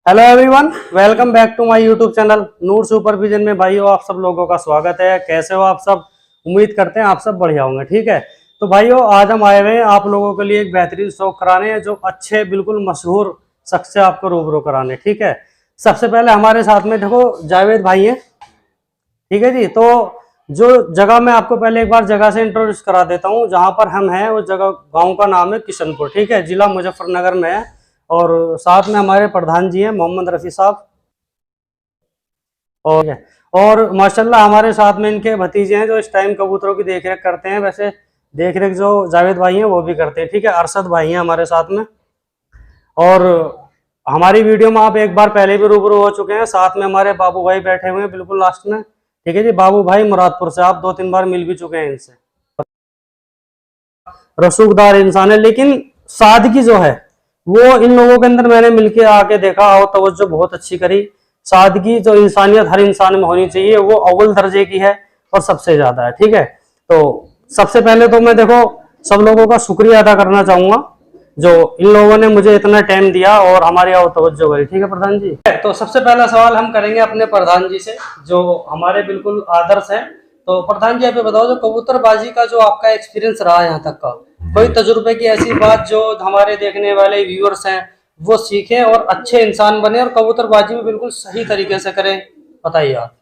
Hello everyone, welcome back to my YouTube channel Noor supervision में। भाइयों, आप सब लोगों का स्वागत है। कैसे हो आप सब? उम्मीद करते हैं आप सब बढ़िया होंगे। ठीक है, तो भाइयों आज हम आए हुए हैं आप लोगों के लिए एक बेहतरीन शो कराने हैं, जो अच्छे बिल्कुल मशहूर शख्स से आपको रूबरू कराने। ठीक है, सबसे पहले हमारे साथ में देखो जावेद भाई हैं। ठीक है जी, तो जो जगह मैं आपको पहले एक बार जगह से इंट्रोड्यूस करा देता हूँ जहाँ पर हम हैं। उस जगह गाँव का नाम है किशनपुर। ठीक है, जिला मुजफ्फरनगर में है। और साथ में हमारे प्रधान जी हैं मोहम्मद रफ़ी साहब। और माशाल्लाह हमारे साथ में इनके भतीजे हैं जो इस टाइम कबूतरों की देखरेख करते हैं। वैसे देखरेख जो जावेद भाई हैं वो भी करते हैं। ठीक है, अरशद भाई हैं हमारे साथ में। और हमारी वीडियो में आप एक बार पहले भी रूबरू हो चुके हैं। साथ में हमारे बाबू भाई बैठे हुए हैं बिल्कुल लास्ट में। ठीक है जी, बाबू भाई मुरादपुर से, आप 2-3 बार मिल भी चुके हैं इनसे। रसूखदार इंसान है, लेकिन सादगी जो है वो इन लोगों के अंदर मैंने मिलके आके देखा और तवज्जो बहुत अच्छी करी। सादगी जो इंसानियत हर इंसान में होनी चाहिए वो अव्वल दर्जे की है और सबसे ज्यादा है। ठीक है, तो सबसे पहले तो मैं देखो सब लोगों का शुक्रिया अदा करना चाहूंगा जो इन लोगों ने मुझे इतना टाइम दिया और हमारी और तवज्जो करी। ठीक है प्रधान जी, तो सबसे पहला सवाल हम करेंगे अपने प्रधान जी से जो हमारे बिल्कुल आदर्श है। तो प्रधान जी आप ये बताओ, जो कबूतरबाजी का जो आपका एक्सपीरियंस रहा है यहाँ तक का, कोई तजुर्बे की ऐसी बात जो हमारे देखने वाले व्यूअर्स हैं वो सीखें और अच्छे इंसान बने और कबूतरबाजी में बिल्कुल सही तरीके से करें, बताइए आप।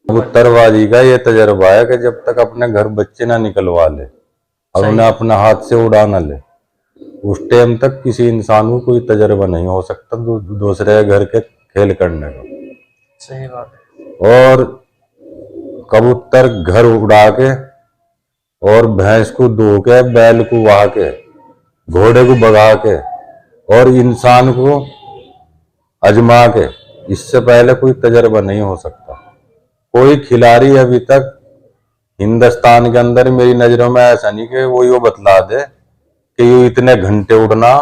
कबूतरबाजी का ये तजर्बा है कि जब तक अपने घर बच्चे ना निकलवा ले और उन्हें अपने हाथ से उड़ा ना ले, उस टाइम तक किसी इंसान को कोई तजर्बा नहीं हो सकता दूसरे घर के खेल करने का। सही बात है। और कबूतर घर उड़ा के और भैंस को दो के, बैल को वहा के, घोड़े को भगा के और इंसान को अजमा के, इससे पहले कोई तजर्बा नहीं हो सकता। कोई खिलाड़ी अभी तक हिंदुस्तान के अंदर मेरी नजरों में ऐसा नहीं कि वो यो बतला दे कि यो इतने घंटे उड़ना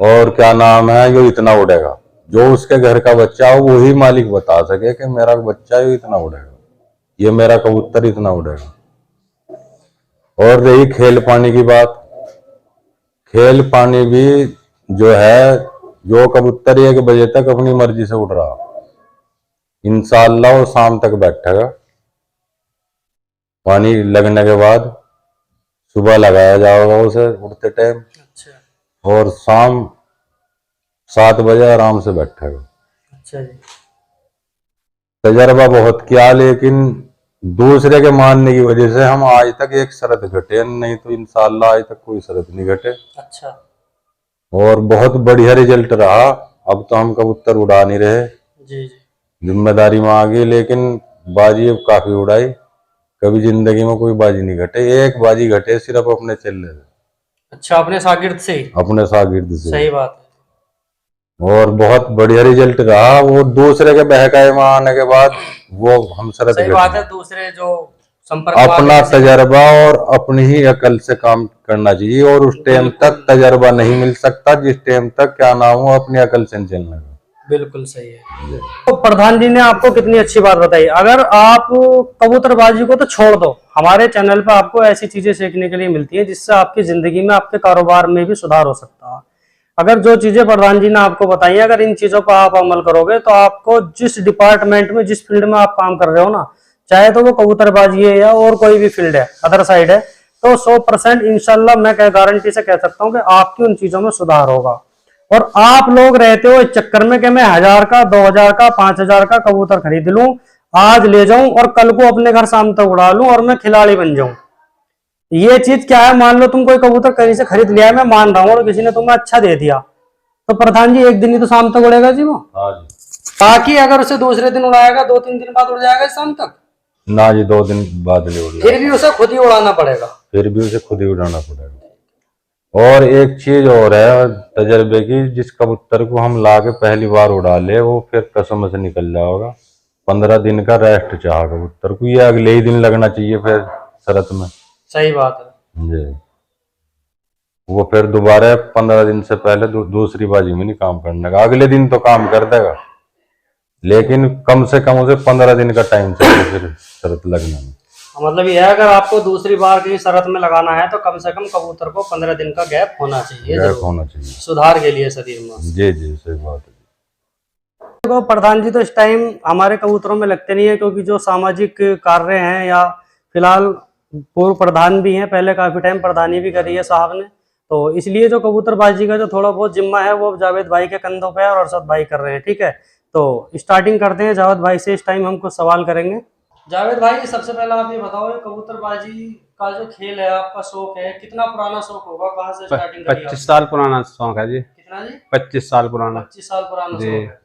और क्या नाम है यो इतना उड़ेगा। जो उसके घर का बच्चा हो वही मालिक बता सके कि मेरा बच्चा यो इतना उड़ेगा, ये मेरा कबूतर इतना उड़ेगा। और रही खेल पानी की बात, खेल पानी भी जो है, जो कबूतर 1 बजे तक अपनी मर्जी से उड़ रहा इंशाअल्लाह वो शाम तक बैठेगा। पानी लगने के बाद सुबह लगाया जाएगा उसे उड़ते टाइम। अच्छा। और शाम 7 बजे आराम से बैठेगा। अच्छा जी। तजर्बा बहुत किया, लेकिन दूसरे के मानने की वजह से हम आज तक एक शरत घटे नहीं, तो इंशाअल्लाह आज तक कोई शरत नहीं घटे। अच्छा। और बहुत बढ़िया रिजल्ट रहा। अब तो हम कबूतर उड़ा नहीं रहे, जी जी। जिम्मेदारी में आ गई, लेकिन बाजी अब काफी उड़ाई। कभी जिंदगी में कोई बाजी नहीं घटे, एक बाजी घटे सिर्फ अपने चेले से। अच्छा, अपने शागिर्द से ही? अपने शागिर्द से। सही बात है। और बहुत बढ़िया रिजल्ट रहा। वो दूसरे के बहकाए में आने के बाद वो हम शरत सही बात है, दूसरे जो संपर्क अपना तजर्बा और अपनी ही अकल से काम करना चाहिए। और उस टाइम तक तजर्बा नहीं मिल सकता जिस टाइम तक क्या नाम हो अपनी अकल से चलने का। बिल्कुल सही है। तो प्रधान जी ने आपको कितनी अच्छी बात बताई। अगर आप कबूतरबाजी को तो छोड़ दो, हमारे चैनल पर आपको ऐसी चीजें सीखने के लिए मिलती है जिससे आपकी जिंदगी में, आपके कारोबार में भी सुधार हो सकता है। अगर जो चीजें प्रधान जी ने आपको बताई है, अगर इन चीजों पर आप अमल करोगे तो आपको जिस डिपार्टमेंट में, जिस फील्ड में आप काम कर रहे हो ना, चाहे तो वो कबूतरबाजी है या और कोई भी फील्ड है, अदर साइड है, तो 100% इंशाल्लाह मैं गारंटी से कह सकता हूँ कि आपकी उन चीजों में सुधार होगा। और आप लोग रहते हो इस चक्कर में कि मैं 1000 का, 2000 का, 5000 का कबूतर खरीद लूं, आज ले जाऊं और कल को अपने घर शाम तक उड़ा लूं और मैं खिलाड़ी बन जाऊं। ये चीज क्या है, मान लो तुम कोई कबूतर कहीं से खरीद लिया है, मैं मान रहा हूँ, और किसी ने तुम्हें अच्छा दे दिया, तो प्रधान जी एक दिन ही तो शाम तक उड़ेगा जी वो। बाकी अगर उसे दूसरे दिन उड़ाएगा, 2-3 दिन बाद उड़ जाएगा शाम तक ना जी, 2 दिन बाद नहीं उड़ेगा, फिर भी उसे खुद ही उड़ाना पड़ेगा। फिर भी उसे खुद ही उड़ाना पड़ेगा। और एक चीज और है तजर्बे की, जिस कबूतर को हम ला के पहली बार उड़ा ले वो फिर कसम से निकल जाएगा। 15 दिन का रेस्ट चाह कबूतर को, ये अगले ही दिन लगना चाहिए फिर शरत में। सही बात है जी, वो फिर दोबारा 15 दिन से पहले दूसरी बाजी में नहीं काम करने का। अगले दिन तो काम कर देगा, लेकिन कम से कम उसे 15 दिन का टाइम चाहिए फिर शरत लगने में। मतलब ये है, अगर आपको दूसरी बार कहीं शरत में लगाना है तो कम से कम कबूतर को 15 दिन का गैप होना चाहिए, गैप जरूर, होना चाहिए सुधार के लिए शरीर में। जी जी सही बात है। देखो प्रधान जी, तो इस टाइम हमारे कबूतरों में लगते नहीं है, क्योंकि जो सामाजिक कार्य हैं, या फिलहाल पूर्व प्रधान भी हैं, पहले काफी टाइम प्रधानी भी करी है साहब ने, तो इसलिए जो कबूतरबाजी का जो थोड़ा बहुत जिम्मा है वो जावेद भाई के कंधों पे है और अरशद भाई कर रहे हैं। ठीक है, तो स्टार्टिंग करते हैं जावेद भाई से। इस टाइम हम कुछ सवाल करेंगे। जावेद भाई, सबसे पहले आप ये बताओ, ये कबूतरबाजी का जो खेल है, आपका शौक है, कितना पुराना शौक होगा, कहाँ से स्टार्टिंग करी? 25 साल पुराना शौक है जी। कितना जी? 25 साल पुराना। 25 साल पुराना जी। शौक है।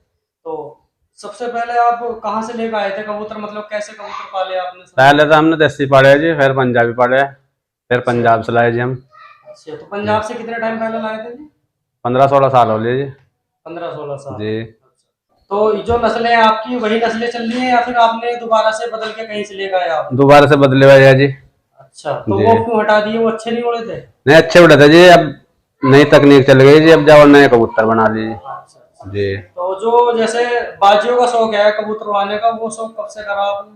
तो सबसे पहले आप कहाँ से लेकर आए थे कबूतर, मतलब कैसे कबूतर पाले आपने? पहले तो हमने देसी पढ़े जी, फिर पंजाबी पढ़े, फिर पंजाब से लाए जी हम। अच्छा, तो पंजाब से कितने टाइम पहले लाए थे जी? 15-16 साल हो लिए जी। 15-16 साल जी। तो जो नस्लें हैं आपकी वही नस्लें चल रही हैं, या फिर आपने दोबारा से बदल के कहीं से लेकर आए आप? दोबारा से बदले हुए हैं जी। अच्छा, तो जी। वो क्यों हटा दिए, वो अच्छे नहीं उड़े थे? नहीं, अच्छे उड़े थे जी, अब नई तकनीक चल गई जी, अब जाओ नए कबूतर बना लीजिए। अच्छा। जी। तो जो जैसे बाजियों का शौक है कबूतर उड़ाने का, वो शौक कब से करा आपने?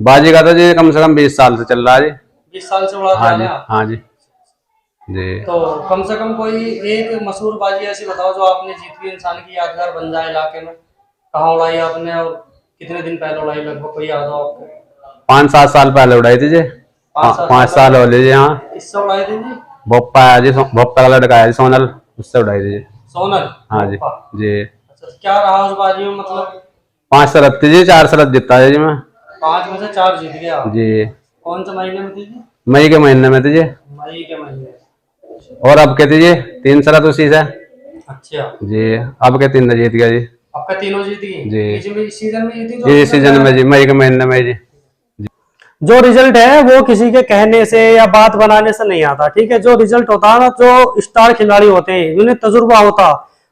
बाजी का तो जी कम से कम 20 साल से चल रहा है जी। 20 साल से उड़ाते हाँ आ जी, रहे हैं आप? हाँ जी। जी। तो कम से कम कोई एक मशहूर बाजी ऐसी बताओ जो आपने जीत हुई, इंसान की यादगार बन जाए इलाके में। कहाँ उड़ाई आपने और कितने दिन पहले उड़ाई, लगभग कोई याद हो आपको? 5-7 साल पहले उड़ाई थी जी। 5 साल हो लिए हाँ। इससे उड़ाई थी जी? भोपा है जी, भोपा का लड़का है जी सोनल, उससे उड़ाई थी जी। सोनल? हाँ जी। जी। अच्छा, क्या रहा उस बाजी में, मतलब? 5 शरत थी जी, 4 शरत जीता है जी मैं। 5 में से 4 जीत गया आप? जी। कौन से महीने में थी जी? मई के महीने में थी जी। मई के महीने। और अब के थी जी 3 शरत उसी से। अच्छा जी, अब के 3 जीत गया जी। आपका तीनों जीत गई? जी। इस सीजन में जीती? जी सीजन में जी, मई के महीने में जी। जो रिजल्ट है वो किसी के कहने से या बात बनाने से नहीं आता। ठीक है, जो रिजल्ट होता है ना, जो स्टार खिलाड़ी होते हैं, जिन्हें तजुर्बा होता,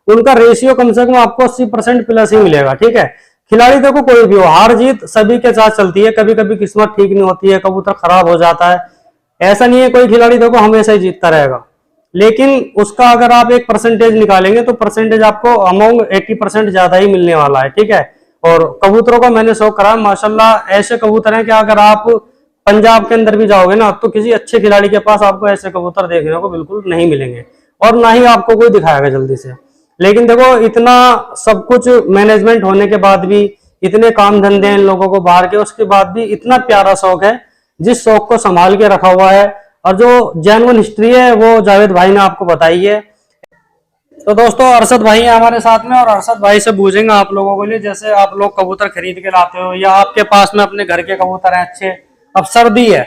उनका रेशियो कम से कम आपको 80% प्लस ही मिलेगा। ठीक है, खिलाड़ी देखो कोई भी हो, हार जीत सभी के साथ चलती है, कभी कभी किस्मत ठीक नहीं होती है, कबूतर खराब हो जाता है, ऐसा नहीं है कोई खिलाड़ी देखो हमेशा ही जीतता रहेगा। लेकिन उसका अगर आप एक परसेंटेज निकालेंगे तो परसेंटेज आपको अमाउंट 80% ज्यादा ही मिलने वाला है। ठीक है, और कबूतरों का मैंने शौक करा, माशाल्लाह ऐसे कबूतर हैं कि अगर आप पंजाब के अंदर भी जाओगे ना, तो किसी अच्छे खिलाड़ी के पास आपको ऐसे कबूतर देखने को बिल्कुल नहीं मिलेंगे, और ना ही आपको कोई दिखाएगा जल्दी से। लेकिन देखो, इतना सब कुछ मैनेजमेंट होने के बाद भी, इतने काम धंधे हैं इन लोगों को बाहर के, उसके बाद भी इतना प्यारा शौक है, जिस शौक को संभाल के रखा हुआ है, और जो जेन्युइन हिस्ट्री है वो जावेद भाई ने आपको बताई है। तो दोस्तों, अरशद भाई हैं हमारे साथ में, और अरशद भाई से पूछेंगे आप लोगों के लिए, जैसे आप लोग कबूतर खरीद के लाते हो, या आपके पास में अपने घर के कबूतर हैं अच्छे, अब सर्दी है,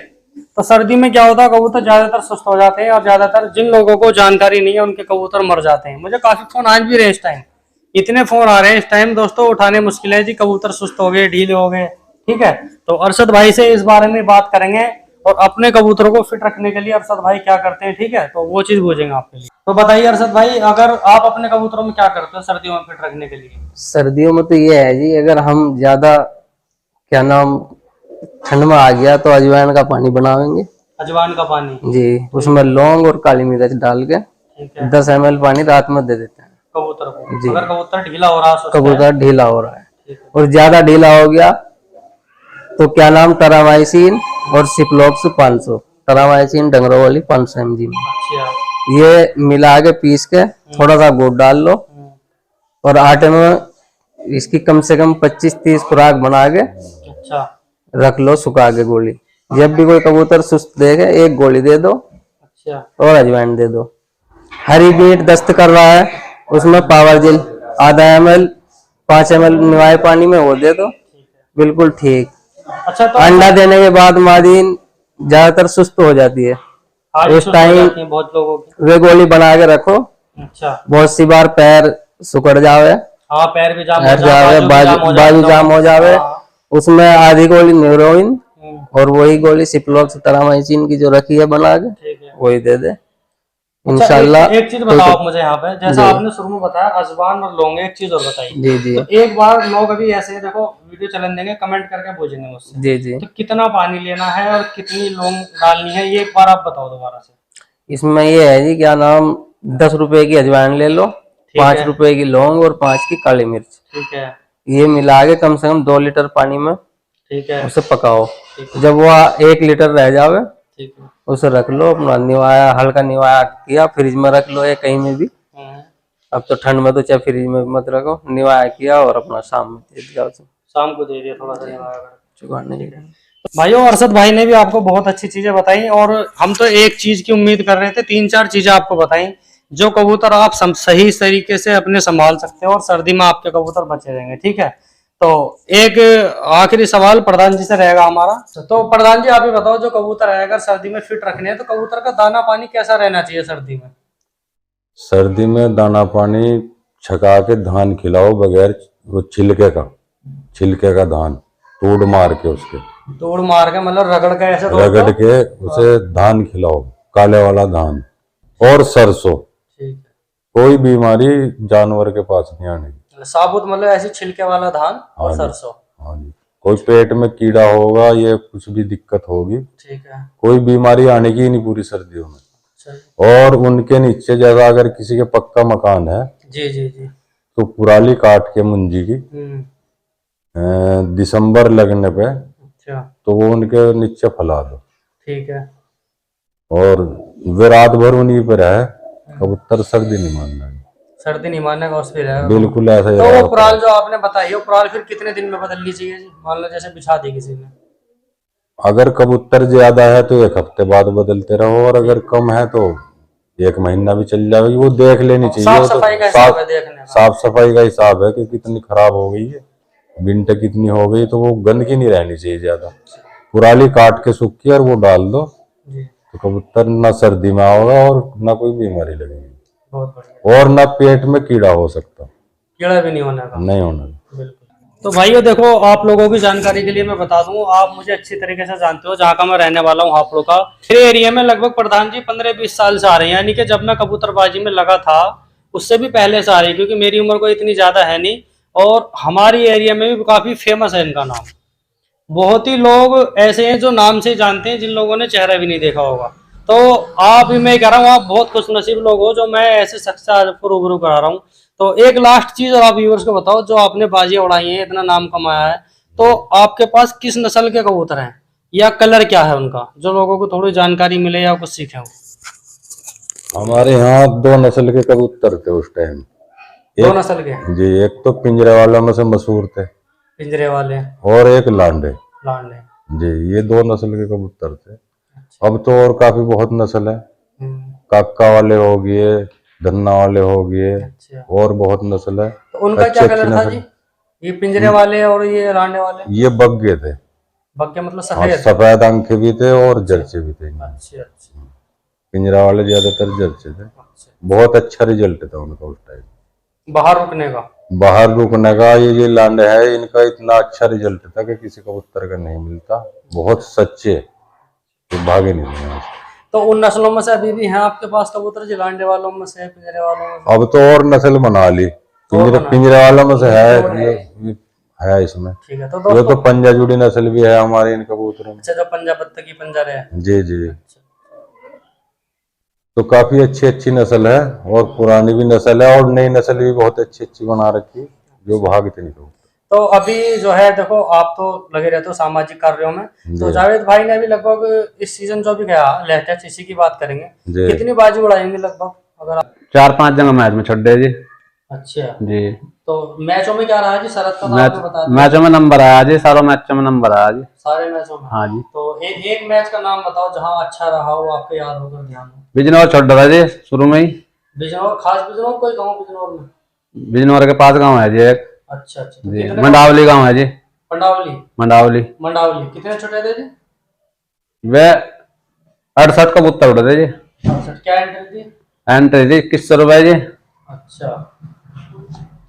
तो सर्दी में क्या होता है, कबूतर ज्यादातर सुस्त हो जाते हैं, और ज्यादातर जिन लोगों को जानकारी नहीं है उनके कबूतर मर जाते हैं। मुझे काफी फोन आज भी रहे इस टाइम, इतने फोन आ रहे हैं इस टाइम दोस्तों, उठाने मुश्किल है जी, कबूतर सुस्त हो गए, ढीले हो गए। ठीक है, तो अरशद भाई से इस बारे में बात करेंगे, और अपने कबूतरों को फिट रखने के लिए अरशद भाई क्या करते हैं, ठीक है, तो वो चीज पूछेंगे आपके लिए। तो बताइए अरशद भाई, अगर आप अपने कबूतरों में क्या करते हो सर्दियों में फिट रखने के लिए? सर्दियों में तो ये है जी, अगर हम ज्यादा क्या नाम ठंड में आ गया तो अजवाइन का पानी बनाएंगे अजवाइन का पानी जी, उसमें लौंग और काली मिर्च डाल के ठीक है 10 ml पानी रात में दे देते हैं कबूतर को। जी। अगर कबूतर ढीला हो रहा है, सुस्त है, कबूतर ढीला हो रहा है, ठीक है, और ज्यादा ढीला हो गया तो क्या नाम टरामाइसिन और सिप्लोक्स 500, टरामाइसिन डंगरों वाली 500 mg में अच्छा, ये मिला के पीस के थोड़ा सा गुड़ डाल लो, और आटे में इसकी कम से कम 25-30 खुराक बना के अच्छा, रख लो सुखा के गोली। जब भी कोई कबूतर सुस्त देखे एक गोली दे दो अच्छा, और अजवाइन दे दो। हरी बीट दस्त कर रहा है, उसमें पावर जेल आधा ml 5 ml मिलाए पानी में वो दे दो, बिल्कुल ठीक। अच्छा। तो अंडा देने के बाद मादीन ज्यादातर सुस्त हो जाती है, आज उस सुस्त हो टाइम जाती हैं बहुत लोगों की। वे गोली बना के रखो, अच्छा, बहुत सी बार पैर सुकड़ जावे, हाँ, पैर भी जाम हो पैर जाए, जावे, बाजू जाम हो जावे, उसमें आधी गोली न्यूरोइन और वही गोली सिप्लोक्स टरामाइसिन की जो रखी है बना के ठीक है। वही दे दे अच्छा, इंशाल्लाह। एक चीज बताओ आप मुझे यहाँ पे, जैसा आपने शुरू में बताया अजवान और लौंग, एक चीज और बताइए। जी जी तो एक बार लोग अभी ऐसे देखो वीडियो चलन देंगे, कमेंट करके पूछेंगे मुझसे, जी जी। तो कितना पानी लेना है और कितनी लौंग डालनी है, ये एक बार आप बताओ दोबारा से। इसमें ये है जी, क्या नाम 10 रुपए की अजवाइन ले लो, 5 है। रुपए की लौंग और 5 की काली मिर्च, ठीक है, ये मिला के कम से कम 2 लीटर पानी में ठीक है, उसे पकाओ। जब वो 1 लीटर रह जावे ठीक है। उसे रख लो, अपना निवाया, हल्का निवाया किया, फ्रिज में रख लो या कहीं में भी। अब तो ठंड में तो चाहे फ्रिज में मत रखो, निवाया किया और अपना शाम में दे दिया उसे, शाम को दे दिया थोड़ा सा निवाया कर। चुकाने के लिए। भाइयों, अरशद भाई ने भी आपको बहुत अच्छी चीजें बताई और हम तो एक चीज की उम्मीद कर रहे थे, 3-4 चीजें आपको बताई जो कबूतर आप सही तरीके से अपने संभाल सकते हो और सर्दी में आपके कबूतर बचे रहेंगे। ठीक है, तो एक आखिरी सवाल प्रधान जी से रहेगा हमारा। तो प्रधान जी, आप ही बताओ, जो कबूतर है अगर सर्दी में फिट रखने हैं तो कबूतर का दाना पानी कैसा रहना चाहिए सर्दी में? सर्दी में दाना पानी छका के धान खिलाओ, बगैर वो छिलके का धान तोड़ मार के, उसके तोड़ मार के मतलब रगड़ के ऐसे रगड़ के उसे धान खिलाओ, काले वाला धान और सरसों। ठीक है, कोई बीमारी जानवर के पास नहीं आने की। साबुत मतलब ऐसे छिलके वाला धान और हाँ जी, सरसों। हाँ जी। कोई पेट में कीड़ा होगा, ये कुछ भी दिक्कत होगी, ठीक है, कोई बीमारी आने की ही नहीं पूरी सर्दियों में। अच्छा। और उनके नीचे जगह अगर किसी के पक्का मकान है जी जी जी। तो पुराली काट के मुंजी की दिसंबर लगने पे अच्छा, तो वो उनके नीचे फैला दो। ठीक है। और वे रात भर उन्हीं पर है, कबूतर सर्दी नहीं मानना है। सर्दी नहीं मानने का उस पे रहेगा। बिल्कुल ऐसा ही तो रहेगा। वो पुराल जो आपने बताई है, वो पुराल फिर कितने दिन में बदलनी चाहिए जी? मान लो जैसे बिछा दी किसी ने, अगर कबूतर ज्यादा है तो 1 हफ्ते बाद बदलते रहो, और अगर कम है तो 1 महीना भी चल जाएगी। वो देख लेनी चाहिए। साफ वो तो सफाई का हिसाब है देखने का। साफ सफाई का हिसाब है कि कितनी खराब हो गई है, बिंट कितनी हो गई, तो वो गंदगी नहीं रहनी चाहिए ज्यादा। पुराली काट के सूखी और वो डाल दो जी, तो कबूतर ना सर्दी में आओगा और ना कोई बीमारी लगेगी, बहुत बढ़िया। और ना पेट में कीड़ा हो सकता, कीड़ा भी नहीं होने का। नहीं होना। बिल्कुल। तो भाइयों देखो, आप लोगों की जानकारी के लिए मैं बता दूं, आप मुझे अच्छी तरीके से जानते हो, जहाँ का मैं रहने वाला हूँ आप लोग का। मेरे एरिया में लगभग प्रधान जी 15-20 साल से आ रहे हैं, यानी कि जब मैं कबूतरबाजी में लगा था उससे भी पहले से आ रही है, क्योंकि मेरी उम्र कोई इतनी ज्यादा है नहीं। और हमारी एरिया में भी काफी फेमस है इनका नाम। बहुत ही लोग ऐसे हैं जो नाम से जानते हैं, जिन लोगों ने चेहरा भी नहीं देखा होगा। तो आप भी, मैं कह रहा हूँ, आप बहुत खुशनसीब लोग हो जो मैं ऐसे शख्स से आज आपको रूबरू करा रहा हूँ। तो एक लास्ट चीज और आप व्यूअर्स को बताओ, जो आपने बाजी उड़ाई है, इतना नाम कमाया है, तो आपके पास किस नस्ल के कबूतर हैं या कलर क्या है उनका, जो लोगों को थोड़ी जानकारी मिले या कुछ सीखे हो? हमारे यहाँ 2 नस्ल के कबूतर थे उस टाइम। 2 नस्ल के जी, एक तो पिंजरे वालों में से मशहूर थे, पिंजरे वाले, और एक लांडे। लांडे। जी, ये 2 नस्ल के कबूतर थे। अब तो और काफी बहुत नस्ल है, काका वाले हो गए, धन्ना वाले हो गए, अच्छा। और बहुत नस्ल है। तो उनका क्या कलर था जी, ये पिंजरे वाले और ये लांडे वाले? ये बग्गे थे। बग्गे मतलब हाँ, सफेद? सफेद आंखें भी थे और जर्चे भी थे। अच्छा अच्छा। पिंजरा वाले ज्यादातर जर्चे थे। बहुत अच्छा रिजल्ट था उनका उस टाइम। बाहर रुकने का? बाहर रुकने का। ये लांडे है, इनका इतना अच्छा रिजल्ट था कि किसी कबूतर का नहीं मिलता। बहुत सच्चे, तो भागे नहीं थे यहाँ से। तो उन नस्लों में से अभी भी हैं आपके पास कबूतर, जो लांडे वालों में से, पिंजरे वालों में से? अब तो और नस्ल बना ली, पिंजरे वालों में से है, ये है इसमें। ठीक है। तो ये तो दोस्तों, पंजा जुड़ी नस्ल भी है हमारे इन कबूतरों में। अच्छा, जो पंजाब बत्तखी पंजरे है। जी जी। तो काफी अच्छी अच्छी नस्ल है, और पुरानी भी नस्ल है, और नई नस्ल भी बहुत अच्छी अच्छी बना रखी, जो भागते नहीं कबूतर। तो अभी जो है देखो, आप तो लगे रहते हो सामाजिक कार्यों में, तो जावेद भाई ने भी लगभग इस सीजन जो भी गया लेटेस्ट, इसी की बात करेंगे, कितनी बाजी उड़ाएंगे लगभग अगर आप? 4-5 जगह मैच में छोड़ दे जी। अच्छा जी। तो मैचों में क्या रहा जी? शरद का मैच, आपने बता दिया। मैचों में नंबर आया जी, सारों मैचों में नंबर आया जी, सारे मैचों में? हाँ जी। तो एक मैच का नाम बताओ जहाँ अच्छा रहा हो, आपको याद होगा, ध्यान हो। बिजनौर छोड़ रहा जी शुरू में ही। बिजनौर? खास बिजनौर कोई गाँव बिजनौर में? बिजनौर के पास गांव है जी एक। अच्छा अच्छा। तो जी, कितने? मंडावली गांव है जी। मंडावली? मंडावली। मंडावली कितने छोटे थे जी? वे 68 कबूतर उड़े थे जी। 68। क्या एंट्री थी? एंट्री जी 2100 रुपए जी। अच्छा।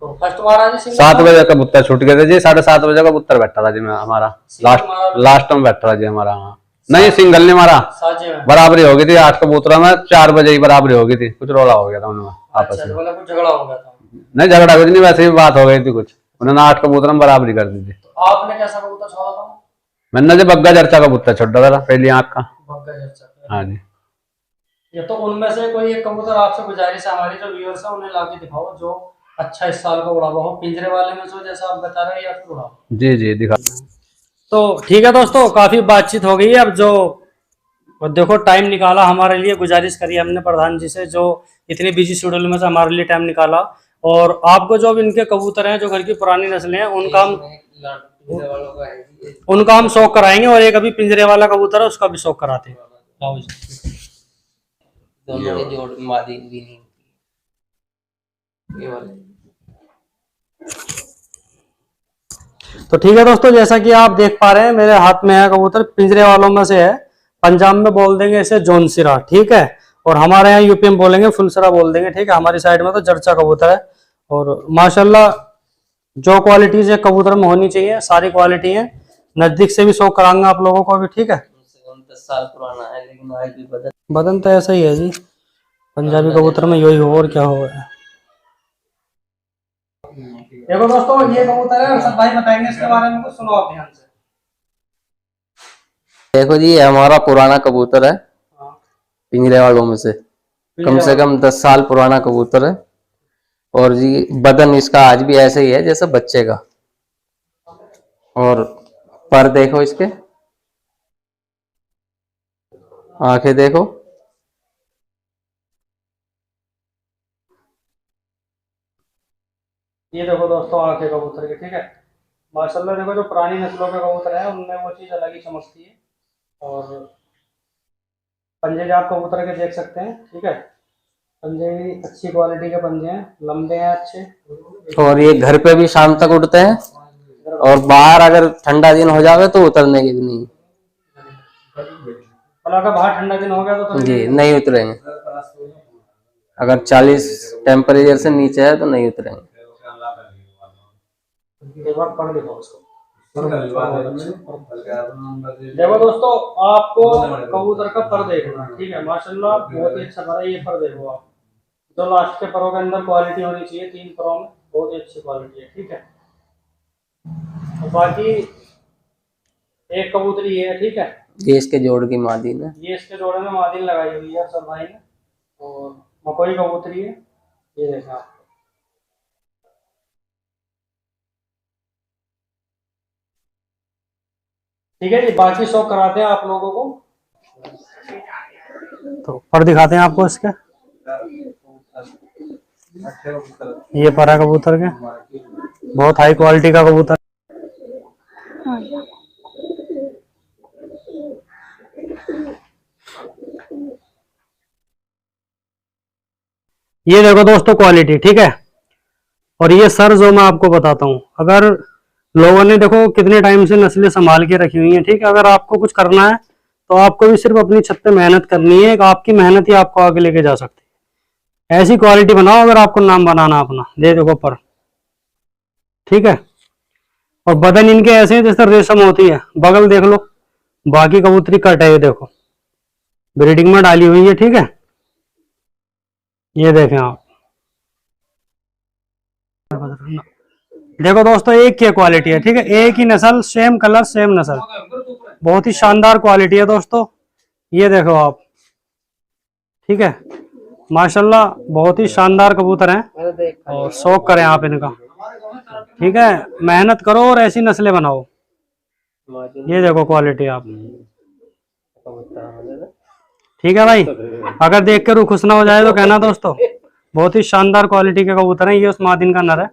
तो फर्स्ट मारा जी? 7 बजे कबूतर छूट गए थे जी, 7:30 बजे कबूतर बैठा था जी हमारा, लास्ट में बैठा था जी हमारा। हाँ नहीं, सिंगल नहीं मारा, बराबरी हो गई थी 8 कबूतरों में, 4 बजे ही बराबरी हो गई थी, कुछ रोला हो गया था उनमें आपस में। मतलब कुछ झगड़ा हो गया था? नहीं, झगड़ा कुछ नहीं, वैसे ही बात हो गई थी कुछ, उन्होंने 8 कबूतर में बराबरी कर दी थी। तो आपने कैसा कबूतर छोड़ा था? मैंने जो बग्गा जर्चा कबूतर छोड़ा था, पहली आंख का। बग्गा जर्चा? हाँ जी। ये तो उनमें से कोई एक कबूतर आपसे गुजारिश है, हमारे जो व्यूअर्स है उन्हें लाके दिखाओ, जो अच्छा इस साल का उड़ा हुआ हो, पिंजरे वाले में से जैसा आप बता रहे हैं, या फिर उड़ा? जी जी दिखा। तो ठीक है दोस्तों, काफी बातचीत हो गई है। अब जो और देखो टाइम निकाला हमारे लिए, गुजारिश करी हमने प्रधान जी से, जो इतनी बिजी शेड्यूल में से हमारे लिए टाइम निकाला। और आपको जो अब इनके कबूतर हैं, जो घर की पुरानी नस्लें हैं, उनका हम शौक कराएंगे। और एक अभी पिंजरे वाला कबूतर है, उसका भी शौक कराते हैं। आओ जी। दोनों के जोड़ मादी भी नहीं, ये वाले। तो ठीक है दोस्तों, जैसा कि आप देख पा रहे हैं मेरे हाथ में है कबूतर, पिंजरे वालों में से है। पंजाब में बोल देंगे इसे जौनसिरा, ठीक है। और हमारे यहाँ यूपी में बोलेंगे फुलसरा बोल देंगे, ठीक है। हमारी साइड में तो जर्चा कबूतर है। और माशाल्लाह जो क्वालिटीज है कबूतर में होनी चाहिए, सारी क्वालिटी है। नजदीक से भी शो कराऊंगा आप लोगों को अभी, ठीक है। 10 साल पुराना है, लेकिन आज भी बदल। बदन तो ऐसा ही है जी, पंजाबी कबूतर में यही हो और क्या हो। देखो दोस्तों, ये कबूतर है, अरशद भाई बताएंगे इसके बारे में कुछ, सुनो आप ध्यान से। देखो जी, ये हमारा पुराना कबूतर है, हाँ। पिंजरे वालों में से कम 10 साल पुराना कबूतर है। और जी बदन इसका आज भी ऐसे ही है जैसे बच्चे का। और पर देखो इसके, आंखें देखो। ये देखो दोस्तों आंखें कबूतर की, ठीक है। माशाल्लाह देखो, जो पुरानी नस्लों के कबूतर हैं उनमें वो चीज़ अलग ही चमकती है। और पंजे भी आप कबूतर के देख सकते हैं, ठीक है। पंजे भी अच्छी क्वालिटी के पंजे हैं, लंबे हैं अच्छे। और ये घर पे भी शाम तक उड़ते हैं, और बाहर अगर ठंडा दिन हो जावे तो उतरने की भी नहीं। और अगर बाहर ठंडा दिन हो गया तो जी नहीं उतरेंगे, अगर 40 टेम्परेचर से नीचे है तो नहीं उतरेंगे। एक बार पढ़ देखो उसको। देखो दोस्तों, आपको कबूतर का पर देखना, ठीक है। माशाल्लाह बहुत ही अच्छा पर है। ये पर देखो आप, जो लास्ट के परों के अंदर क्वालिटी होनी चाहिए, 3 परों में बहुत ही अच्छी क्वालिटी है, ठीक है। और बाकी एक कबूतरी है, ठीक है। ये इसके जोड़ की मादी ने, ये इसके जोड़े में मादिन लगाई हुई है सब भाई ने। और मकोई कबूतरी है, ये देखा आप। ठीक है जी, बाकी शो कराते हैं आप लोगों को। तो पर दिखाते हैं आपको इसके। ये पर है कबूतर के, बहुत हाई क्वालिटी का कबूतर। ये देखो दोस्तों क्वालिटी, ठीक है। और ये सर जो मैं आपको बताता हूँ, अगर लोगों ने देखो कितने टाइम से नस्लें संभाल के रखी हुई हैं, ठीक है। अगर आपको कुछ करना है तो आपको भी सिर्फ अपनी छत पे मेहनत करनी है। आपकी मेहनत ही आपको आगे लेके जा सकती है। ऐसी क्वालिटी बनाओ अगर आपको नाम बनाना अपना। दे देखो पर, ठीक है। और बदन इनके ऐसे हैं जैसे रेशम होती है। बगल देख लो, बाकी कबूतरी कट है, ये देखो ब्रीडिंग में डाली हुई है, ठीक है। ये देखें आप, देखो दोस्तों एक ही क्वालिटी है, ठीक है। एक ही नस्ल, सेम कलर सेम नस्ल, बहुत ही शानदार क्वालिटी है दोस्तों। ये देखो आप, ठीक है। माशाल्लाह बहुत ही शानदार कबूतर हैं। और शौक करें आप इनका, ठीक है। मेहनत करो और ऐसी नस्लें बनाओ। ये देखो क्वालिटी आप, ठीक है भाई। अगर देख कर खुश ना हो जाए तो कहना दोस्तों, बहुत ही शानदार क्वालिटी के कबूतर हैं। ये उस मादिन का नर है,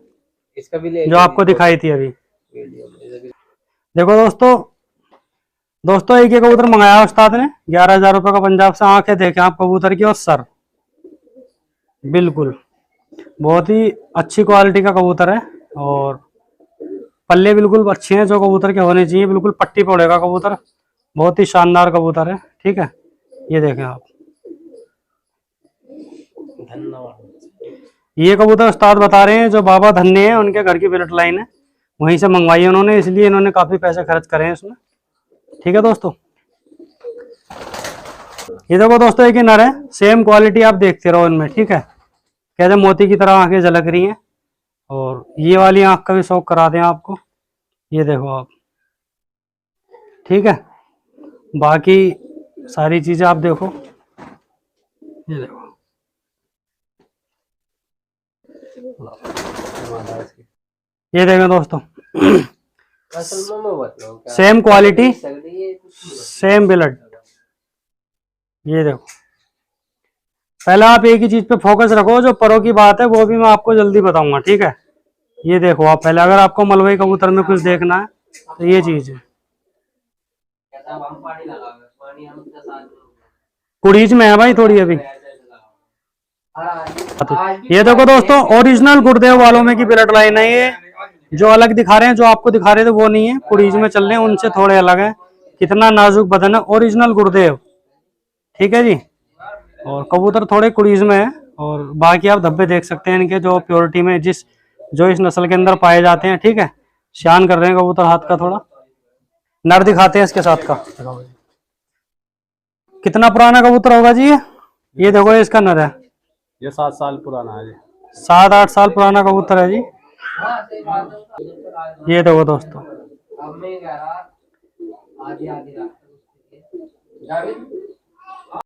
इसका भी ले जो आपको दिखाई थी अभी। देखो दोस्तों एक ये कबूतर मंगाया उस्ताद ने 11,000 रुपए का पंजाब से। आंखें देखें आप कबूतर की, और सर बिल्कुल बहुत ही अच्छी क्वालिटी का कबूतर है। और पल्ले बिल्कुल अच्छे हैं जो कबूतर के होने चाहिए, बिल्कुल पट्टी पड़ेगा कबूतर। बहुत ही शानदार कबूतर है, ठीक है। ये देखें आप, ये कबूतर उस्ताद बता रहे हैं जो बाबा धन्ने हैं उनके घर की बिलट लाइन है, वहीं से मंगवाई है उन्होंने, इसलिए इन्होंने काफी पैसे खर्च करे हैं इसमें, ठीक है दोस्तों। ये देखो दोस्तों एक ही नर है, सेम क्वालिटी आप देखते रहो इनमें, ठीक है। कैसे मोती की तरह आंखें झलक रही हैं। और ये वाली आंख का भी शौक करा दें आपको, ये देखो आप, ठीक है। बाकी सारी चीजें आप देखो, ये देखो, ये देखें दोस्तों असल में मैं बताऊं क्या, सेम क्वालिटी, ये कुछ नहीं है। Same blood. ये देखो, पहले आप एक ही चीज पे फोकस रखो, जो परों की बात है वो भी मैं आपको जल्दी बताऊंगा, ठीक है। ये देखो आप पहले, अगर आपको मलवई कबूतर में कुछ देखना है तो ये चीज है। कुड़ीज में है भाई थोड़ी अभी। ये देखो दोस्तों, ओरिजिनल गुरुदेव वालों में की ब्लड लाइन है ये। जो अलग दिखा रहे हैं, जो आपको दिखा रहे थे वो नहीं है, कुड़ीज में चल रहे हैं, उनसे थोड़े अलग है। कितना नाजुक बदन है, ओरिजिनल गुरुदेव, ठीक है जी। और कबूतर थोड़े कुड़ीज में है, और बाकी आप धब्बे देख सकते हैं इनके, जो प्योरिटी में जो इस नस्ल के अंदर पाए जाते हैं, ठीक है। शान कर रहे हैं कबूतर हाथ का थोड़ा। नर दिखाते हैं इसके साथ का। कितना पुराना कबूतर होगा जी ये देखो, ये इसका नर है। ये 7 साल पुराना है जी। 7-8 साल पुराना कबूतर है जी। ये देखो दोस्तों,